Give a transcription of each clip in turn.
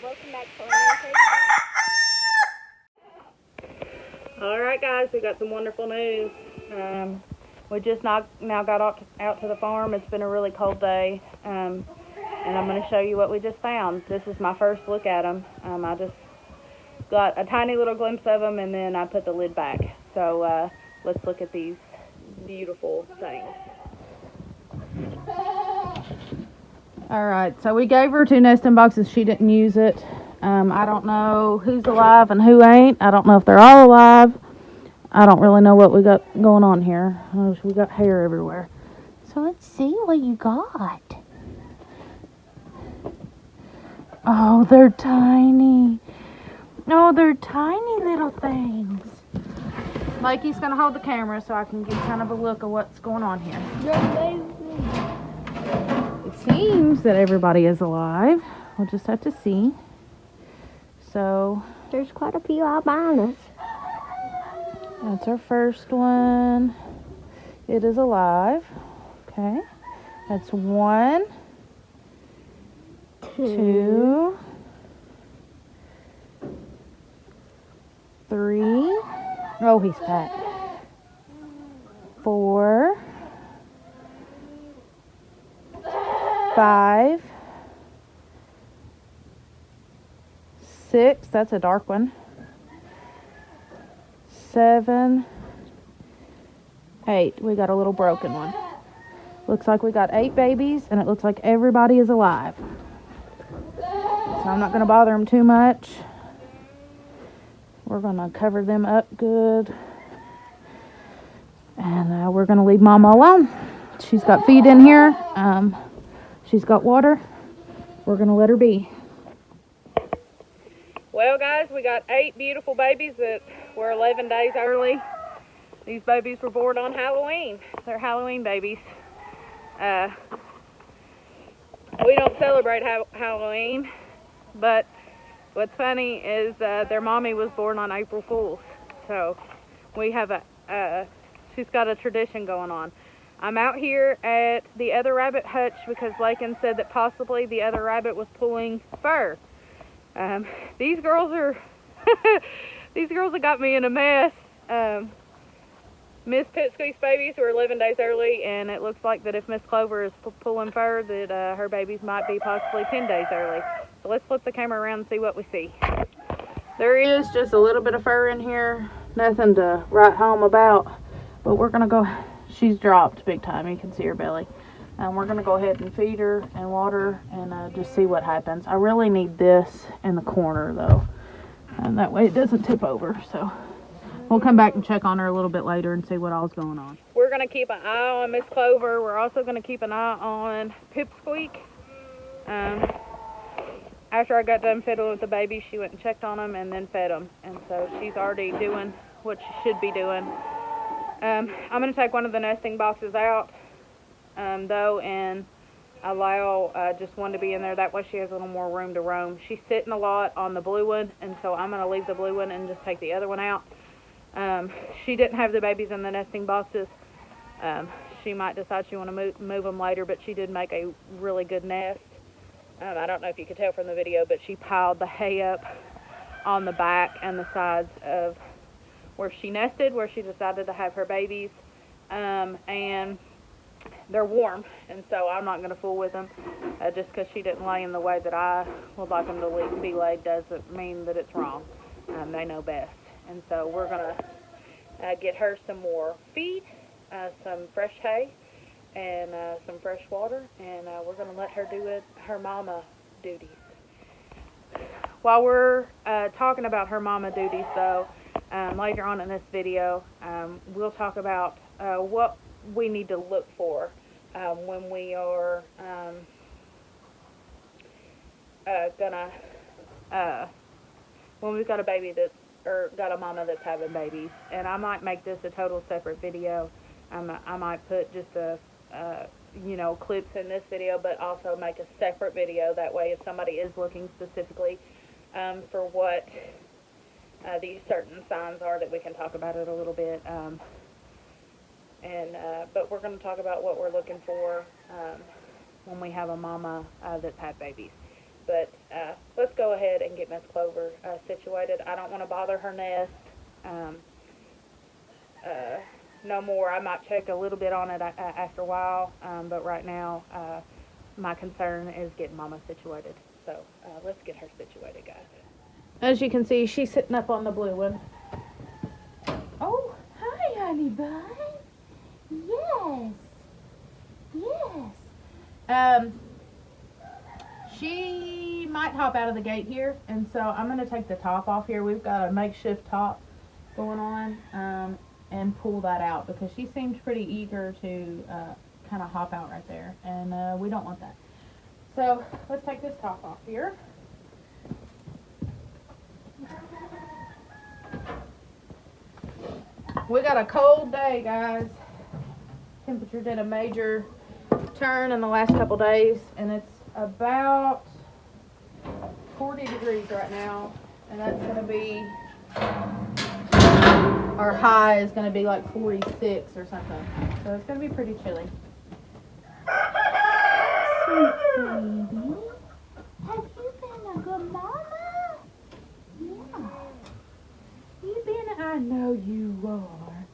welcome back to our Alright guys, we got some wonderful news. We just now got out to the farm. It's been a really cold day, and I'm going to show you what we just found. This is my first look at them. I just got a tiny little glimpse of them, and then I put the lid back. So let's look at these beautiful things. Alright, so we gave her 2 nesting boxes. She didn't use it. I don't know who's alive and who ain't. I don't know if they're all alive. I don't really know what we got going on here. Oh, we got hair everywhere. So let's see what you got. Oh, they're tiny. Oh, they're tiny little things. Mikey's going to hold the camera so I can get kind of a look at what's going on here. It seems that everybody is alive. We'll just have to see. So there's quite a few albinos. That's our first one. It is alive. Okay. That's 1, 2, 3. Oh, he's fat. 4, 5, 6. That's a dark one. 7, 8. We got a little broken one. Looks like we got 8 babies, and it looks like everybody is alive. So I'm not going to bother them too much. We're going to cover them up good. And we're going to leave Mama alone. She's got feed in here. She's got water. We're going to let her be. Well, guys, we got 8 beautiful babies that were 11 days early. These babies were born on Halloween. They're Halloween babies. We don't celebrate Halloween, but what's funny is their mommy was born on April Fool's. So we have she's got a tradition going on. I'm out here at the other rabbit hutch because Lakin said that possibly the other rabbit was pulling fur. These girls are these girls have got me in a mess. Miss Pipsqueak's babies were 11 days early, and it looks like that if Miss Clover is pulling fur, that her babies might be possibly 10 days early. So let's flip the camera around and see what we see. There is just a little bit of fur in here, nothing to write home about, but we're gonna go. She's dropped big time. You can see her belly. We're going to go ahead and feed her and water and just see what happens. I really need this in the corner, though. And that way it doesn't tip over. So we'll come back and check on her a little bit later and see what all's going on. We're going to keep an eye on Miss Clover. We're also going to keep an eye on Pipsqueak. After I got done fiddling with the babies, she went and checked on them and then fed them. And so she's already doing what she should be doing. I'm going to take one of the nesting boxes out. Though, and allow just one to be in there. That way she has a little more room to roam. She's sitting a lot on the blue one, and so I'm going to leave the blue one and just take the other one out. She didn't have the babies in the nesting boxes. She might decide she want to move them later, but she did make a really good nest. I don't know if you could tell from the video, but she piled the hay up on the back and the sides of where she nested, where she decided to have her babies, and they're warm, and so I'm not going to fool with them. Just because she didn't lay in the way that I would like them to be laid doesn't mean that it's wrong. They know best. And so we're going to get her some more feed, some fresh hay, and some fresh water, and we're going to let her do her mama duties. While we're talking about her mama duties, though, later on in this video, we'll talk about what we need to look for when we are when we've got a baby or got a mama that's having babies. And I might make this a total separate video. I might put just clips in this video, but also make a separate video. That way, if somebody is looking specifically for what these certain signs are, that we can talk about it a little bit. But we're going to talk about what we're looking for when we have a mama that's had babies. But let's go ahead situated. I don't want to bother her nest no more. I might check a little bit on it after a while, but right now my concern is getting Mama situated. So let's get her situated, guys. As you can see, she's sitting up on the blue one. Oh, hi, honey bun. Yes. Yes. She might hop out of the gate here, and so I'm going to take the top off here. We've got a makeshift top going on, and pull that out because she seemed pretty eager to kind of hop out right there, and we don't want that. So let's take this top off here. We got a cold day, guys. Temperature did a major turn in the last couple days, and it's about 40 degrees right now, and that's going to be, our high is going to be like 46 or something, so it's going to be pretty chilly. Sweet baby, have you been a good mama? Yeah. You been, I know you are.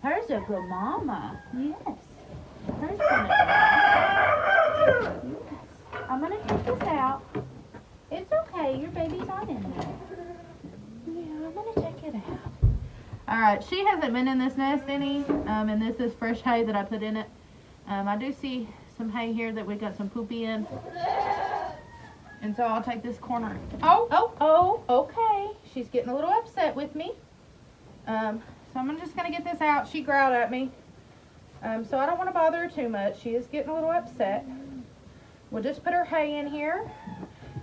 Her's a good mama. Yes. Her's been a good mama. Yes. I'm going to take this out. It's okay, your baby's on in there. Yeah, I'm going to check it out. Alright, she hasn't been in this nest any, and this is fresh hay that I put in it. I do see some hay here that we got some poopy in. And so I'll take this corner. Oh, okay. She's getting a little upset with me. So I'm just going to get this out. She growled at me. So I don't want to bother her too much. She is getting a little upset. We'll just put her hay in here.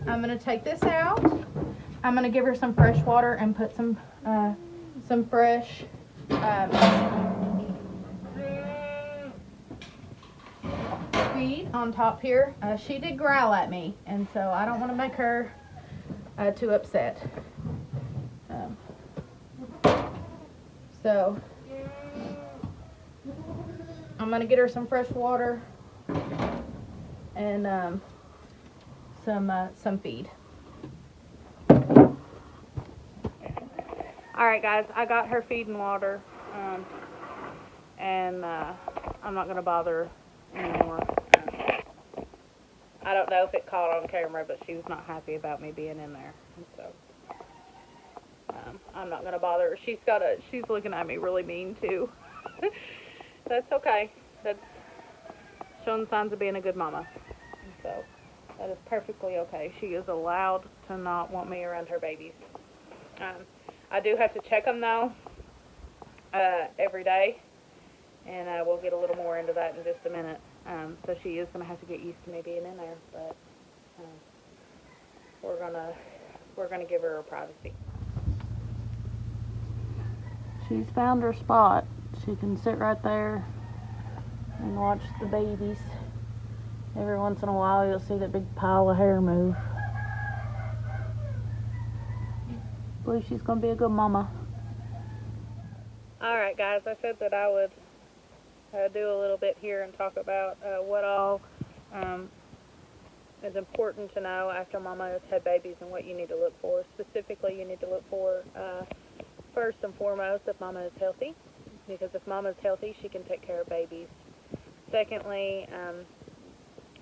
I'm going to take this out. I'm going to give her some fresh water and put some fresh feed on top here. She did growl at me, and so I don't want to make her too upset. So I'm going to get her some fresh water and some feed. Alright guys, I got her feed and water, and I'm not going to bother her anymore. I don't know if it caught on camera, but she was not happy about me being in there, and so I'm not going to bother her. She's looking at me really mean too. That's okay. That's showing signs of being a good mama, and so that is perfectly okay. She is allowed to not want me around her babies. I do have to check them though every day, and we'll get a little more into that in just a minute. So she is going to have to get used to me being in there, but we're gonna give her her privacy. She's found her spot. She can sit right there and watch the babies. Every once in a while you'll see that big pile of hair move. I believe she's going to be a good mama. Alright guys, I said that I would do a little bit here and talk about what all is important to know after mama has had babies and what you need to look for. Specifically, you need to look for, first and foremost, if mama is healthy, because if mama is healthy, she can take care of babies. Secondly,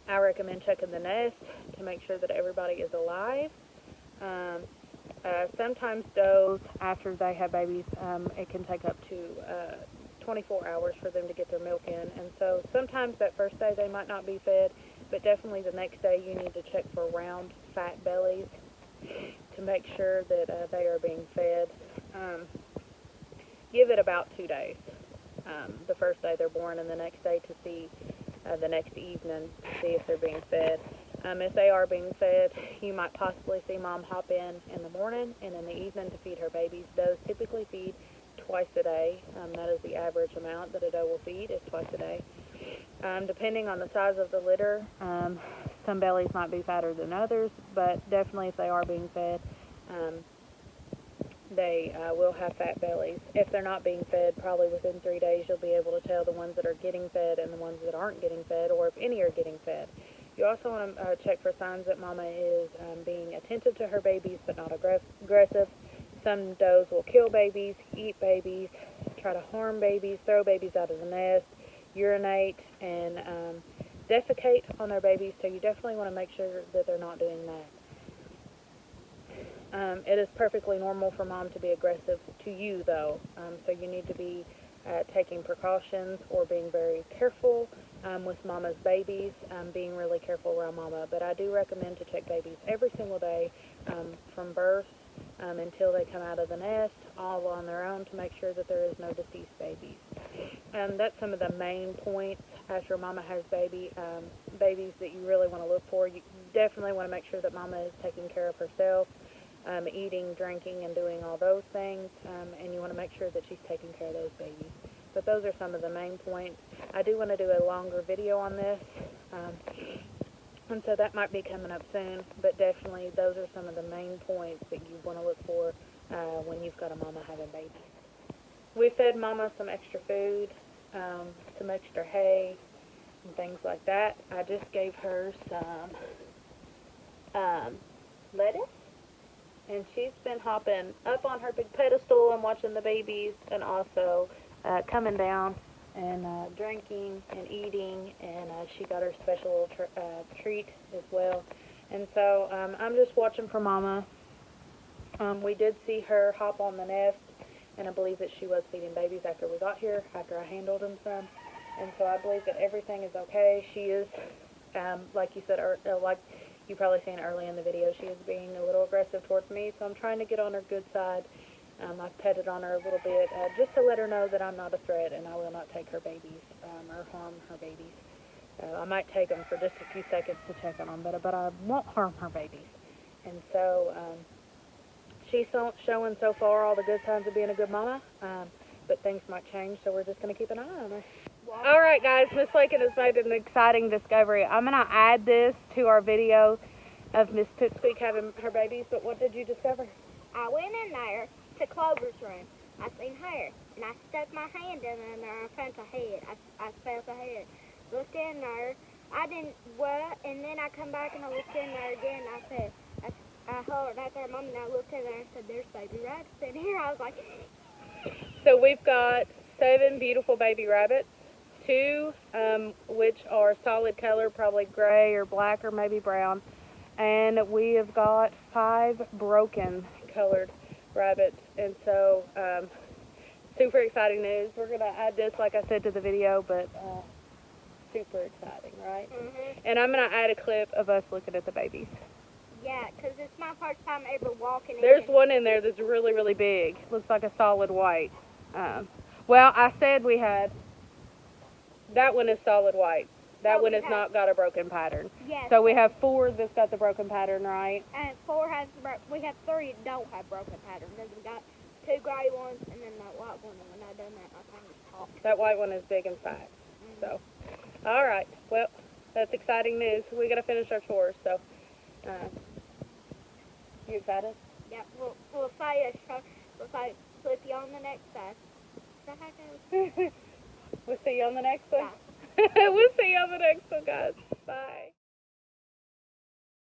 I recommend checking the nest to make sure that everybody is alive. Sometimes does, after they have babies, it can take up to 24 hours for them to get their milk in, and so sometimes that first day they might not be fed, but definitely the next day you need to check for round, fat bellies to make sure that they are being fed. Give it about 2 days. The first day they're born and the next day to see, the next evening to see if they're being fed. If they are being fed, you might possibly see mom hop in the morning and in the evening to feed her babies. Does typically feed twice a day. That is the average amount that a doe will feed, is twice a day. Depending on the size of the litter, some bellies might be fatter than others, but definitely if they are being fed, they will have fat bellies. If they're not being fed, probably within 3 days you'll be able to tell the ones that are getting fed and the ones that aren't getting fed, or if any are getting fed. You also want to check for signs that mama is being attentive to her babies but not aggressive. Some does will kill babies, eat babies, try to harm babies, throw babies out of the nest, urinate, and defecate on their babies, so you definitely want to make sure that they're not doing that. It is perfectly normal for mom to be aggressive to you, though, so you need to be taking precautions or being very careful with mama's babies, being really careful around mama. But I do recommend to check babies every single day from birth until they come out of the nest, all on their own, to make sure that there is no deceased babies. That's some of the main points after mama has babies that you really want to look for. You definitely want to make sure that mama is taking care of herself, eating, drinking, and doing all those things, and you want to make sure that she's taking care of those babies. But those are some of the main points. I do want to do a longer video on this, and so that might be coming up soon, but definitely those are some of the main points that you want to look for when you've got a mama having babies. We fed mama some extra food, some extra hay, and things like that. I just gave her some lettuce, and she's been hopping up on her big pedestal and watching the babies, and also coming down and drinking and eating, and she got her special treat as well. And so I'm just watching for mama. We did see her hop on the nest, and I believe that she was feeding babies after we got here, after I handled them some. And so I believe that everything is okay. She is, like you said, like you probably seen early in the video, she is being a little aggressive towards me, so I'm trying to get on her good side. I've petted on her a little bit just to let her know that I'm not a threat and I will not take her babies or harm her babies. I might take them for just a few seconds to check on them, but I won't harm her babies. And so she's showing so far all the good signs of being a good mama, but things might change, so we're just going to keep an eye on her. All right, guys, Miss Lakin has made an exciting discovery. I'm going to add this to our video of Miss Pipsqueak having her babies, but what did you discover? I went in there to Clover's room. I seen hair, and I stuck my hand in there and I found a head. I felt a head. Looked in there. I didn't what, and then I come back and I looked in there again. And I said, I hollered out there, Mom, and I looked in there and said, there's baby rabbits in here. I was like, so we've got 7 beautiful baby rabbits. 2 which are solid color, probably gray or black or maybe brown, and we have got 5 broken colored rabbits. And so super exciting news. We're going to add this, like I said, to the video, but super exciting, right? mm-hmm. And I'm going to add a clip of us looking at the babies. Yeah, because it's my first time ever walking in. There's one in there that's really, really big. Looks like a solid white. Well, I said we had... That one is solid white. That one has not got a broken pattern. Yes. So we have 4 that's got the broken pattern, right? And 4 has we have 3 that don't have broken patterns. Then we got 2 gray ones and then that white one. And when I done that, my fingers popped. That white one is big and fat. Mm-hmm. So, all right. Well, that's exciting news. We got to finish our chores. So, you excited? Yeah. We'll say flip you on the next side. Is that how it goes? We'll see you on the next one. Yeah. We'll see you on the next one, guys.